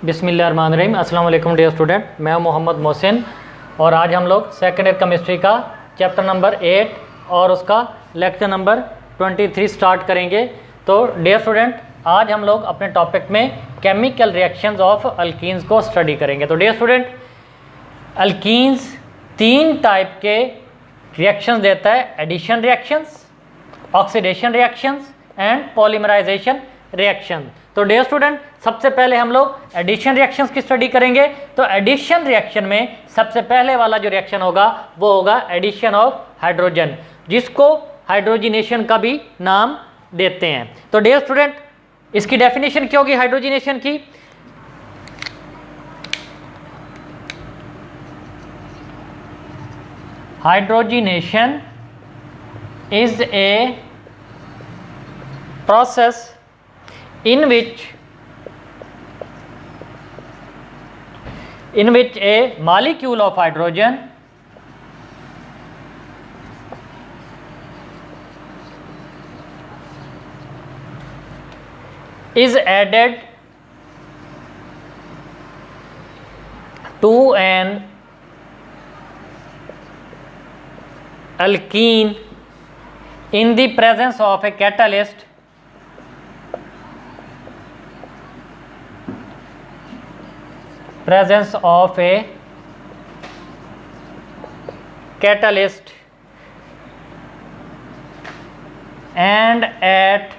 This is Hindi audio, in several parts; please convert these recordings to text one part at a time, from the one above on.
बिस्मिल्लाहिर्रहमानिर्रहीम। अस्सलाम वालेकुम डियर स्टूडेंट, मैं मोहम्मद मोहसिन और आज हम लोग सेकेंड ईयर केमिस्ट्री का चैप्टर नंबर 8 और उसका लेक्चर नंबर 23 स्टार्ट करेंगे। तो डियर स्टूडेंट, आज हम लोग अपने टॉपिक में केमिकल रिएक्शंस ऑफ अल्कीन्स को स्टडी करेंगे। तो डियर स्टूडेंट, अल्कीन्स 3 टाइप के रिएक्शंस देता है: addition reactions, oxidation reactions and polymerization reaction. तो डियर स्टूडेंट, सबसे पहले हम लोग एडिशन रिएक्शंस की स्टडी करेंगे। तो एडिशन रिएक्शन में सबसे पहले वाला जो रिएक्शन होगा वो होगा एडिशन ऑफ हाइड्रोजन, जिसको हाइड्रोजिनेशन का भी नाम देते हैं। तो डियर स्टूडेंट, इसकी डेफिनेशन क्या होगी हाइड्रोजिनेशन की? Hydrogenation is a process in which a molecule of hydrogen is added to an alkene in the presence of a catalyst and at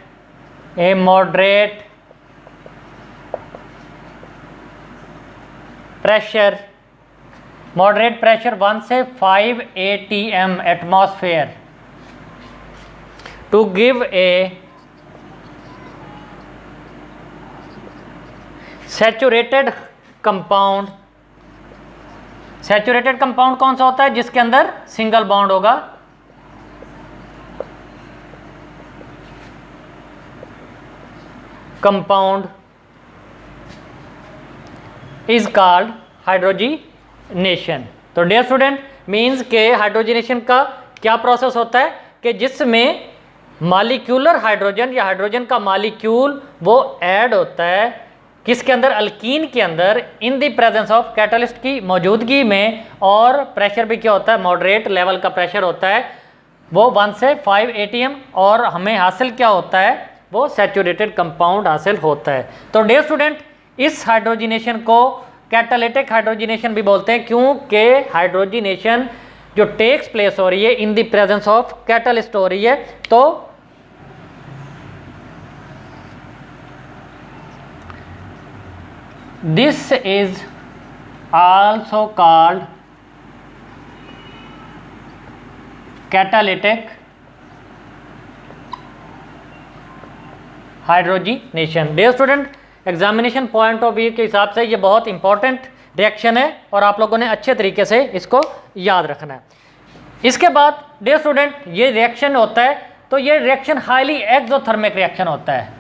a moderate pressure 1 से 5 atm atmosphere to give a saturated compound. Saturated compound कौन सा होता है? जिसके अंदर सिंगल बॉन्ड होगा। Compound is called hydrogenation. तो डियर स्टूडेंट, मीन्स के हाइड्रोजिनेशन का क्या प्रोसेस होता है कि जिसमें मॉलिक्यूलर हाइड्रोजन या हाइड्रोजन का मॉलिक्यूल वो ऐड होता है किसके अंदर? अल्कीन के अंदर, इन द प्रेजेंस ऑफ कैटलिस्ट की मौजूदगी में। और प्रेशर भी क्या होता है? मॉडरेट लेवल का प्रेशर होता है, वो 1 से 5 atm। और हमें हासिल क्या होता है? वो सैचुरेटेड कंपाउंड हासिल होता है। तो डियर स्टूडेंट, इस हाइड्रोजिनेशन को कैटालिटिक हाइड्रोजिनेशन भी बोलते हैं, क्योंकि हाइड्रोजिनेशन जो टेक्स प्लेस हो रही है in the presence of catalyst हो रही है। तो this is also called catalytic hydrogenation. Dear student, examination point of view के हिसाब से ये बहुत इंपॉर्टेंट रिएक्शन है और आप लोगों ने अच्छे तरीके से इसको याद रखना है। इसके बाद डियर स्टूडेंट, ये रिएक्शन होता है तो ये रिएक्शन हाईली एक्सोथर्मिक रिएक्शन होता है।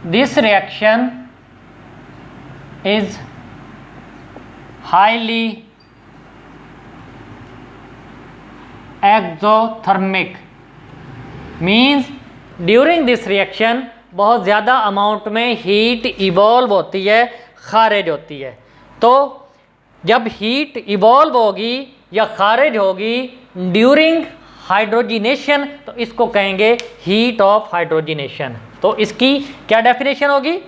This reaction is highly exothermic, means during this reaction बहुत ज़्यादा अमाउंट में हीट इवॉल्व होती है, खारिज होती है। तो जब हीट इवॉल्व होगी या खारिज होगी ड्यूरिंग हाइड्रोजिनेशन, तो इसको कहेंगे हीट ऑफ हाइड्रोजिनेशन। तो इसकी क्या डेफिनेशन होगी?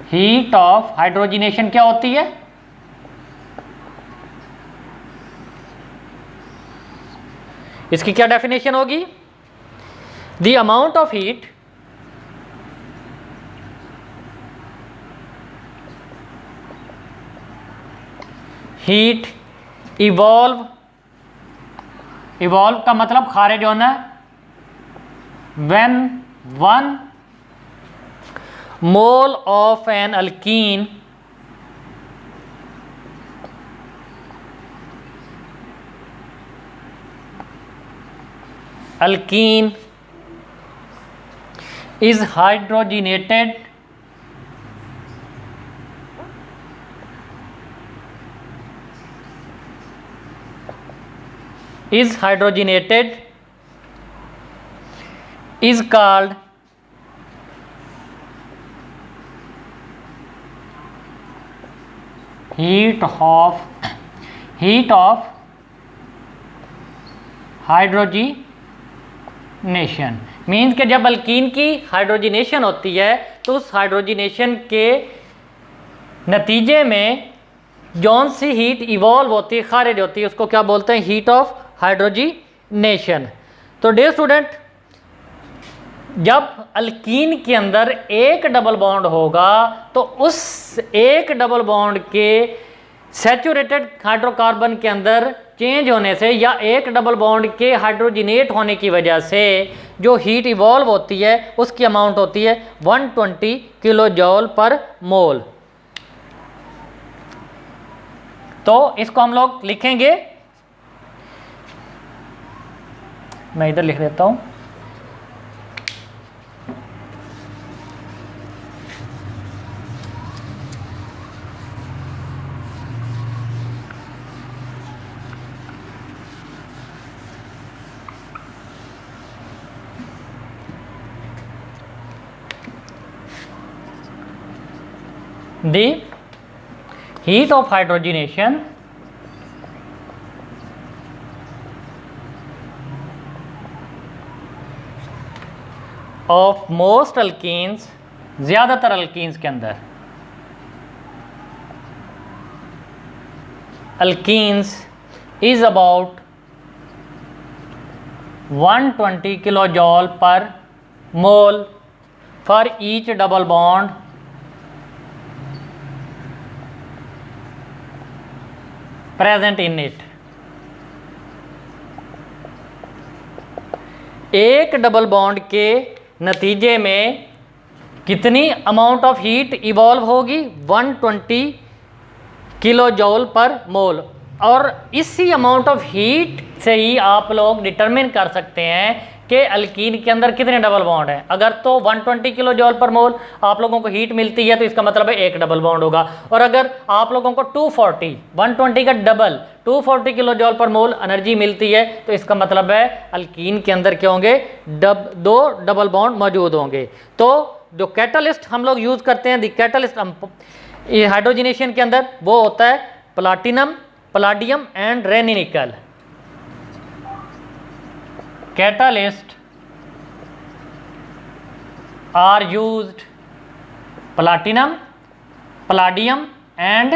हीट ऑफ हाइड्रोजिनेशन क्या होती है? इसकी क्या डेफिनेशन होगी? The amount of heat evolve का मतलब खारिज होना, when 1 mole of an alkene is hydrogenated is hydrogenated is called heat of hydrogenation means कि जब अल्कीन की हाइड्रोजिनेशन होती है तो उस हाइड्रोजिनेशन के नतीजे में जौन सी हीट इवॉल्व होती है, खारिज होती है, उसको क्या बोलते हैं? Heat of hydrogenation. तो डियर स्टूडेंट, जब अल्कीन के अंदर एक डबल बॉन्ड होगा तो उस एक डबल बॉन्ड के सैचुरेटेड हाइड्रोकार्बन के अंदर चेंज होने से या एक डबल बॉन्ड के हाइड्रोजिनेट होने की वजह से जो हीट इवॉल्व होती है उसकी अमाउंट होती है 120 किलो जॉल पर मोल। तो इसको हम लोग लिखेंगे, मैं इधर लिख देता हूं, the heat of hydrogenation of most alkenes, ज़्यादातर अल्कीन्स के अंदर, alkenes is about 120 kilo joule per mole for each double bond present in it. एक डबल बॉन्ड के नतीजे में कितनी अमाउंट ऑफ हीट इवॉल्व होगी? 120 किलो जॉल पर मोल। और इसी अमाउंट ऑफ हीट से ही आप लोग डिटरमिन कर सकते हैं कि अल्कीन के अंदर कितने डबल बॉन्ड हैं। अगर तो 120 किलो जॉल पर मोल आप लोगों को हीट मिलती है तो इसका मतलब है एक डबल बॉन्ड होगा। और अगर आप लोगों को 240, 120 का डबल 240 किलो जॉल पर मोल एनर्जी मिलती है तो इसका मतलब है अल्कीन के अंदर क्या होंगे? दो डबल बॉन्ड मौजूद होंगे। तो जो कैटलिस्ट हम लोग यूज़ करते हैं, दी कैटलिस्ट हाइड्रोजिनेशन के अंदर, वो होता है प्लाटिनम, पलाडियम एंड रेनी निकल। Catalyst are used platinum, palladium and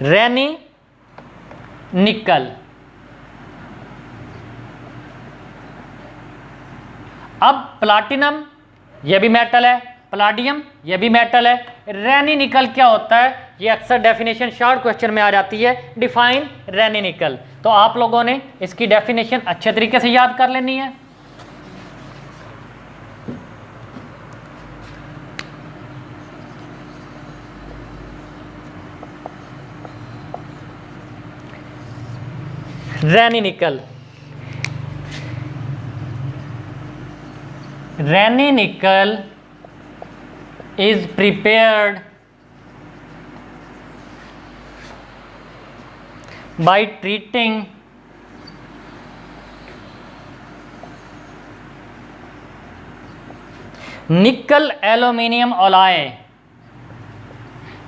Raney nickel। अब प्लाटिनम ये भी मेटल है, पलाडियम ये भी मेटल है, रेनी निकल क्या होता है? ये अक्सर डेफिनेशन शॉर्ट क्वेश्चन में आ जाती है, डिफाइन रेनी निकल। तो आप लोगों ने इसकी डेफिनेशन अच्छे तरीके से याद कर लेनी है। रेनी निकल, रेनी निकल is prepared by treating निकल एल्यूमिनियम अलॉय।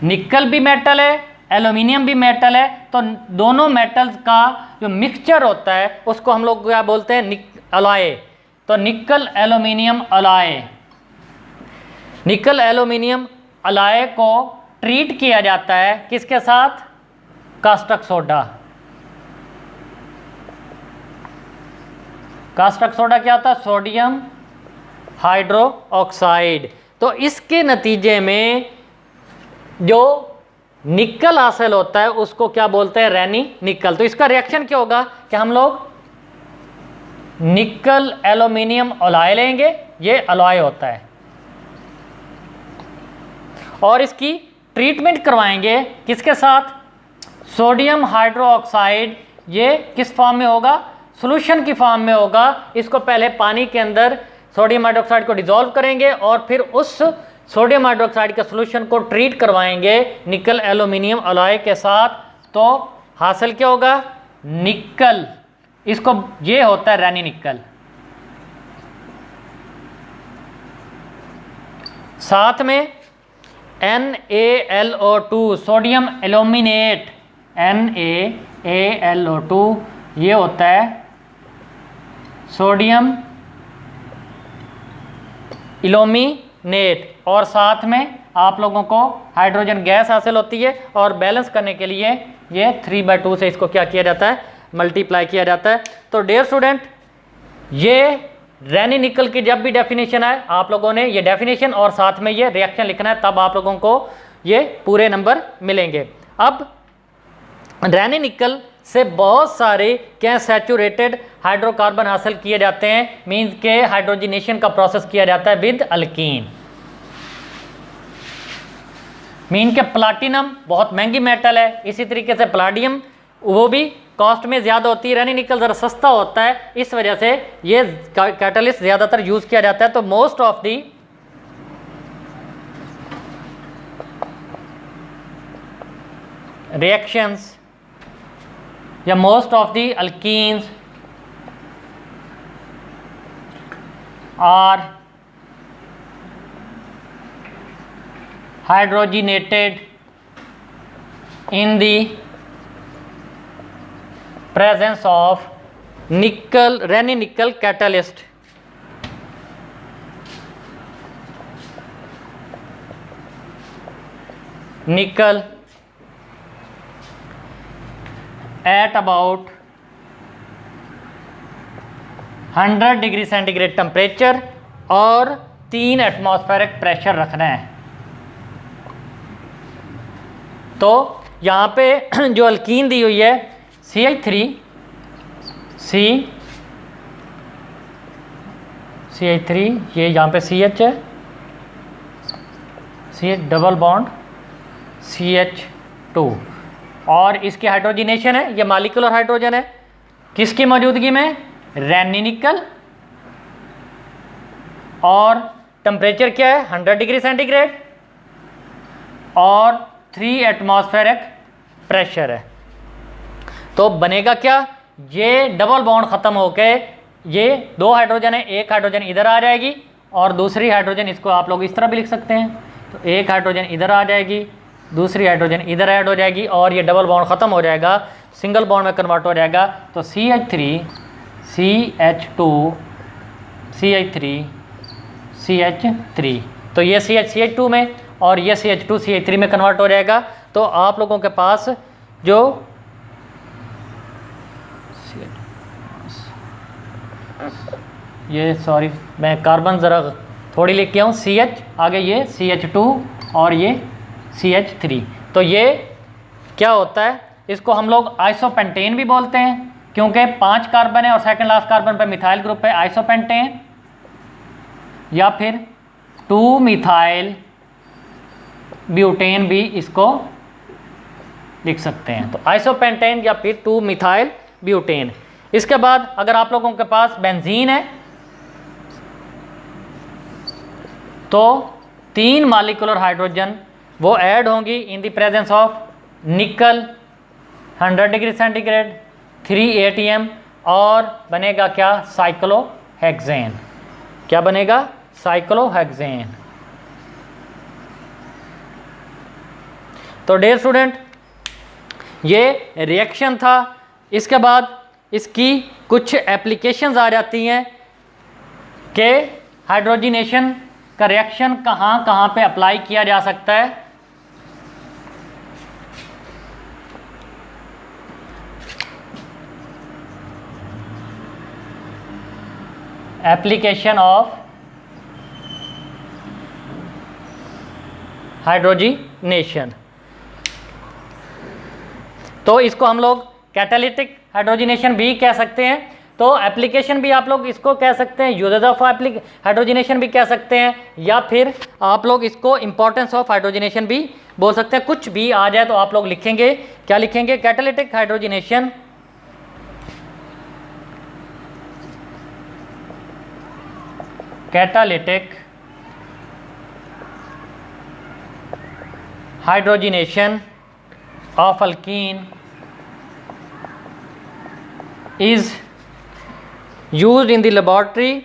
निकल भी मेटल है, एल्यूमिनियम भी मेटल है, तो दोनों मेटल्स का जो मिक्सचर होता है उसको हम लोग क्या बोलते हैं? अलॉय। तो निकल एल्यूमिनियम अलॉय, निकल एल्यूमिनियम अलॉय को ट्रीट किया जाता है किसके साथ? Caustic soda. कास्टिक सोडा क्या होता है? Sodium hydro oxide. तो इसके नतीजे में जो निकल हासिल होता है उसको क्या बोलते हैं? रेनी निकल। तो इसका रिएक्शन क्या होगा कि हम लोग निकल एल्यूमिनियम अलॉय लेंगे, ये अलॉय होता है, और इसकी ट्रीटमेंट करवाएंगे किसके साथ? Sodium hydro oxide. ये किस फॉर्म में होगा? सॉल्यूशन की फॉर्म में होगा। इसको पहले पानी के अंदर सोडियम हाइड्रोक्साइड को डिसॉल्व करेंगे और फिर उस सोडियम हाइड्रोक्साइड के सॉल्यूशन को ट्रीट करवाएंगे निकल एल्यूमिनियम अलॉय के साथ। तो हासिल क्या होगा? निकल। इसको ये होता है रेनी निकल। साथ में NaLO2 सोडियम एल्यूमिनेट, NaLO2 ये होता है सोडियम इल्यूमिनेट, और साथ में आप लोगों को हाइड्रोजन गैस हासिल होती है, और बैलेंस करने के लिए ये 3/2 से इसको क्या किया जाता है, मल्टीप्लाई किया जाता है। तो डियर स्टूडेंट, ये रैनी निकल की जब भी डेफिनेशन है आप लोगों ने ये डेफिनेशन और साथ में ये रिएक्शन लिखना है, तब आप लोगों को ये पूरे नंबर मिलेंगे। अब रैनी निकल से बहुत सारे क्या सैचुरेटेड हाइड्रोकार्बन हासिल किए जाते हैं, मींस के हाइड्रोजनेशन का प्रोसेस किया जाता है विद अल्कीन। मीन के प्लाटिनम बहुत महंगी मेटल है, इसी तरीके से प्लाडियम वो भी कॉस्ट में ज़्यादा होती है, रैनी निकल ज़रा सस्ता होता है, इस वजह से ये कैटलिस्ट ज़्यादातर यूज़ किया जाता है। तो मोस्ट ऑफ दी रिएक्शंस या most of the alkenes are hydrogenated in the presence of nickel, Raney nickel catalyst. Nickel at about 100 degree centigrade temperature और 3 एटमॉस्फेरिक प्रेशर रखना है। तो यहाँ पे जो अल्कीन दी हुई है CH3 ये यहाँ पे CH है, CH डबल बॉन्ड CH2, और इसकी हाइड्रोजनेशन है, ये मॉलिक्यूलर हाइड्रोजन है, किसकी मौजूदगी में, रैनी निकल, और टेम्परेचर क्या है 100 डिग्री सेंटीग्रेड और 3 एटमॉस्फेरिक प्रेशर है। तो बनेगा क्या, ये डबल बॉन्ड ख़त्म होके ये 2 हाइड्रोजन है, एक हाइड्रोजन इधर आ जाएगी और दूसरी हाइड्रोजन, इसको आप लोग इस तरह भी लिख सकते हैं, तो एक हाइड्रोजन इधर आ जाएगी, दूसरी हाइड्रोजन इधर ऐड हो जाएगी और ये डबल बॉन्ड ख़त्म हो जाएगा, सिंगल बॉन्ड में कन्वर्ट हो जाएगा। तो CH3 CH2 CH3 CH3, तो ये CH2 में और ये CH2 CH3 में कन्वर्ट हो जाएगा। तो आप लोगों के पास जो ये सॉरी मैं कार्बन ज़रा थोड़ी लिख के आऊँ, CH आगे ये CH2 और ये CH3, तो ये क्या होता है, इसको हम लोग आइसोपेंटेन भी बोलते हैं क्योंकि 5 कार्बन है और सेकंड लास्ट कार्बन पे मिथाइल ग्रुप है, आइसोपेंटेन, या फिर 2 मिथाइल ब्यूटेन भी इसको लिख सकते हैं। तो आइसोपेंटेन या फिर 2 मिथाइल ब्यूटेन। इसके बाद अगर आप लोगों के पास बेंजीन है तो 3 मॉलिक्यूलर हाइड्रोजन वो ऐड होंगी इन द प्रेजेंस ऑफ निकल 100 डिग्री सेंटीग्रेड 3 ATM, और बनेगा क्या, साइक्लोहेक्सेन। क्या बनेगा, साइक्लोहेक्सेन। तो डियर स्टूडेंट, ये रिएक्शन था। इसके बाद इसकी कुछ एप्लीकेशंस आ जाती हैं कि हाइड्रोजनेशन का रिएक्शन कहाँ कहाँ पे अप्लाई किया जा सकता है। एप्लीकेशन ऑफ हाइड्रोजनेशन, तो इसको हम लोग कैटालिटिक हाइड्रोजनेशन भी कह सकते हैं। तो एप्लीकेशन भी आप लोग इसको कह सकते हैं, यूजेज ऑफ हाइड्रोजनेशन भी कह सकते हैं, या फिर आप लोग इसको इंपॉर्टेंस ऑफ हाइड्रोजनेशन भी बोल सकते हैं। कुछ भी आ जाए तो आप लोग लिखेंगे, क्या लिखेंगे, catalytic hydrogenation catalytic hydrogenation of alkene is used in the laboratory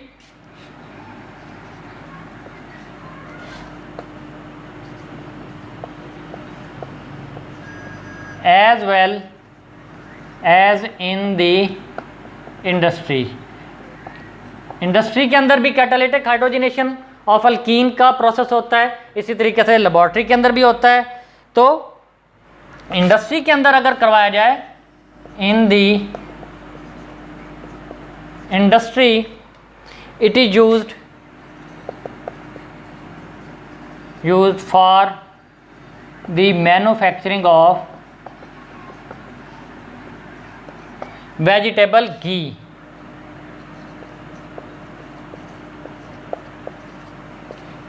as well as in the industry। Industry के अंदर भी कैटालिटिक हाइड्रोजनेशन ऑफ अल्कीन का प्रोसेस होता है, इसी तरीके से लेबोरेटरी के अंदर भी होता है। तो इंडस्ट्री के अंदर अगर करवाया जाए, in the industry it is used for the manufacturing of vegetable घी।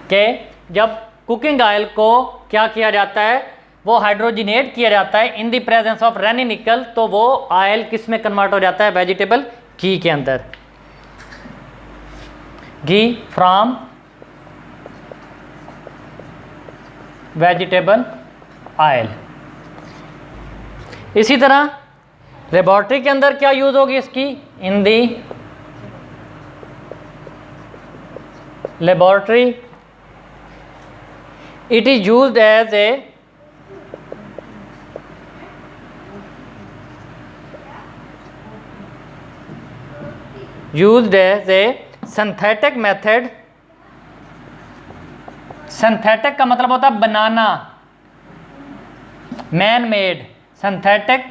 के जब कुकिंग ऑयल को क्या किया जाता है, वो हाइड्रोजिनेट किया जाता है इन द प्रेजेंस ऑफ रेनी निकल, तो वो ऑयल किस में कन्वर्ट हो जाता है, वेजिटेबल घी के अंदर। Ghee from vegetable oil. इसी तरह लेबोरेटरी के अंदर क्या यूज होगी इसकी, in the laboratory it is used as a synthetic method। Synthetic का मतलब होता है बनाना, man made, synthetic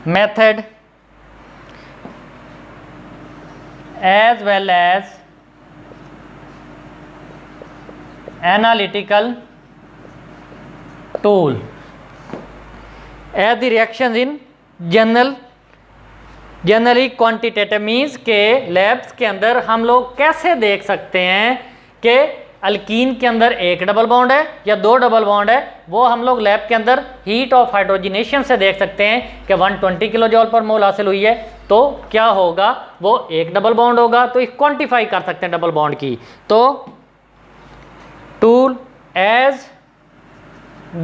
method as well as analytical tool as the reactions in generally quantitative means के लैब्स के अंदर हम लोग कैसे देख सकते हैं कि अल्कीन के अंदर एक डबल बॉन्ड है या दो डबल बॉन्ड है। वो हम लोग लैब के अंदर हीट ऑफ हाइड्रोजनेशन से देख सकते हैं कि 120 किलो जॉल पर मोल हासिल हुई है, तो क्या होगा, वो एक डबल बॉन्ड होगा। तो इस क्वांटिफाई कर सकते हैं डबल बॉन्ड की। तो tool as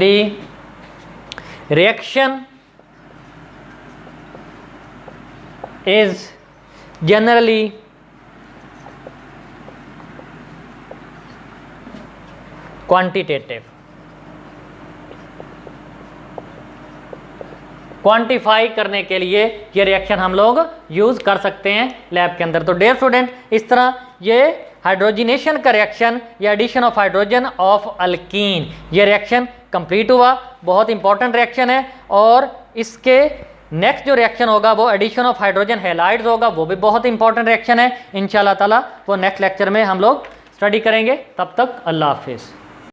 the reaction is generally quantitative। Quantify करने के लिए ये रिएक्शन हम लोग यूज कर सकते हैं लैब के अंदर। तो डियर स्टूडेंट, इस तरह ये हाइड्रोजिनेशन का रिएक्शन या addition of hydrogen of alkene, ये रिएक्शन कंप्लीट हुआ। बहुत इंपॉर्टेंट रिएक्शन है। और इसके नेक्स्ट जो रिएक्शन होगा वो एडिशन ऑफ हाइड्रोजन हैलाइड्स होगा, वो भी बहुत इंपॉर्टेंट रिएक्शन है। इंशाल्लाह ताला वो नेक्स्ट लेक्चर में हम लोग स्टडी करेंगे। तब तक अल्लाह हाफिज़।